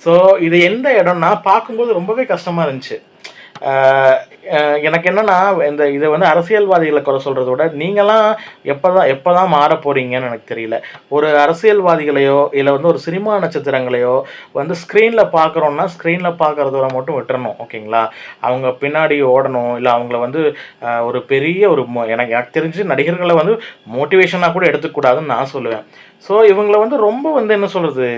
So இது எந்த இடம்னா பார்க்கும்போது ரொம்பவே கஷ்டமாக இருந்துச்சு. எனக்கு என்னென்னா இதை வந்து அரசியல்வாதிகளை குறை சொல்கிறத விட நீங்களாம் எப்போ தான் மாற போகிறீங்கன்னு எனக்கு தெரியல. ஒரு அரசியல்வாதிகளையோ இல்லை வந்து ஒரு சினிமா நட்சத்திரங்களையோ வந்து ஸ்க்ரீனில் பார்க்குறோன்னா ஸ்க்ரீனில் பார்க்குறதோட மட்டும் விட்டுறணும். ஓகேங்களா? அவங்க பின்னாடி ஓடணும், இல்லை அவங்கள வந்து ஒரு பெரிய ஒரு எனக்கு தெரிஞ்சு நடிகர்களை வந்து மோட்டிவேஷனாக கூட எடுத்துக்கூடாதுன்னு நான் சொல்லுவேன். ஸோ இவங்களை வந்து ரொம்ப வந்து என்ன சொல்கிறது,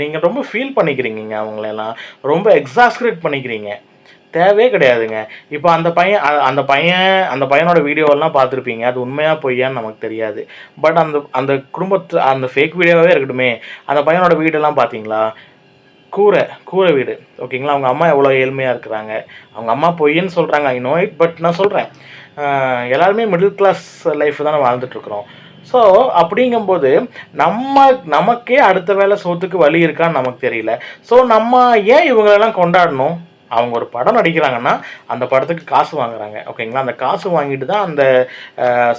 நீங்கள் ரொம்ப ஃபீல் பண்ணிக்கிறீங்க, அவங்களெல்லாம் ரொம்ப எக்ஸாஸ்கரேட் பண்ணிக்கிறீங்க. தேவையே கிடையாதுங்க. இப்போ அந்த பையனோட வீடியோவெல்லாம் பார்த்துருப்பீங்க. அது உண்மையா பொய்யான்னு நமக்கு தெரியாது. பட் அந்த அந்த ஃபேக் வீடியோவே இருக்கட்டுமே, அந்த பையனோட வீடெல்லாம் பார்த்தீங்களா? கூரை வீடு. ஓகேங்களா? அவங்க அம்மா எவ்வளோ ஏழ்மையாக இருக்கிறாங்க. அவங்க அம்மா பொய்ன்னு சொல்கிறாங்க, ஐ நோ இட். பட் நான் சொல்கிறேன், எல்லாருமே மிடில் கிளாஸ் லைஃப் தானே வாழ்ந்துட்டுருக்குறோம். ஸோ அப்படிங்கும்போது நமக்கே அடுத்த வேளை சோத்துக்கு வழி இருக்கான்னு நமக்கு தெரியல. ஸோ நம்ம ஏன் இவங்களெல்லாம் கொண்டாடணும்? அவங்க ஒரு படம் நடிக்கிறாங்கன்னா அந்த படத்துக்கு காசு வாங்குறாங்க. ஓகேங்களா? அந்த காசு வாங்கிட்டு தான் அந்த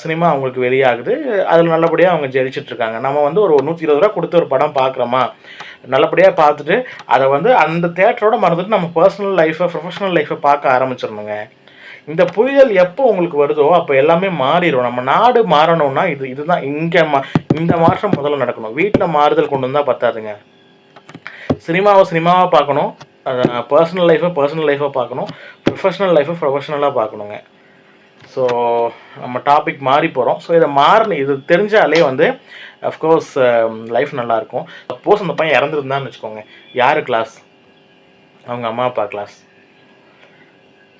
சினிமா அவங்களுக்கு வெளியாகுது. அதில் நல்லபடியாக அவங்க ஜெயிச்சிட்ருக்காங்க. நம்ம வந்து ஒரு 120 ரூபா கொடுத்து ஒரு படம் பார்க்குறோமா, நல்லபடியாக பார்த்துட்டு அதை வந்து அந்த தேட்டரோட மறந்துட்டு நம்ம பர்சனல் லைஃப்பை, ப்ரொஃபஷனல் லைஃப்பை பார்க்க ஆரம்பிச்சிடணுங்க. இந்த புரிதல் எப்போ உங்களுக்கு வருதோ அப்போ எல்லாமே மாறிடும். நம்ம நாடு மாறணும்னா இதுதான் இந்த மாற்றம் முதல்ல நடக்கணும். வீட்டில் மாறுதல் கொண்டு வந்தால் பத்தாதுங்க. சினிமாவை பார்க்கணும், பர்சனல் லைஃப்பை பார்க்கணும், ப்ரொஃபஷனல் லைஃப்பை ப்ரொஃபஷனலாக பார்க்கணுங்க. ஸோ நம்ம டாபிக் மாறி போகிறோம். ஸோ இது தெரிஞ்சாலே வந்து அஃப்கோர்ஸ் லைஃப் நல்லாயிருக்கும். சப்போஸ் அந்த பையன் இறந்துருந்தான்னு வச்சுக்கோங்க, யார் கிளாஸ்? அவங்க அம்மா அப்பா கிளாஸ்.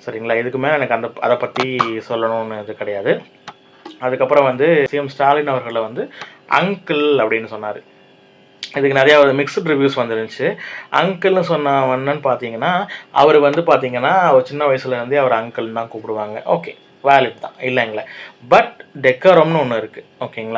சரிங்களா? இதுக்கு மேலே எனக்கு அதை பற்றி சொல்லணும்னு இது கிடையாது. அதுக்கப்புறம் வந்து சிஎம் ஸ்டாலின் அவர்களை வந்து அங்கிள் அப்படின்னு சொன்னார். இதுக்கு நிறையா மிக்ஸ்டு ரிவ்யூஸ் வந்துருந்துச்சு. அங்கிள்னு என்னன்னு பார்த்தீங்கன்னா, அவர் வந்து பார்த்தீங்கன்னா அவர் சின்ன வயசுலேருந்தே அவர் அங்கிள்னு தான் கூப்பிடுவாங்க. ஓகே, வேலிட் தான், இல்லைங்களே. பட் டெக்கரம்னு ஒன்று இருக்குது. ஓகேங்களா?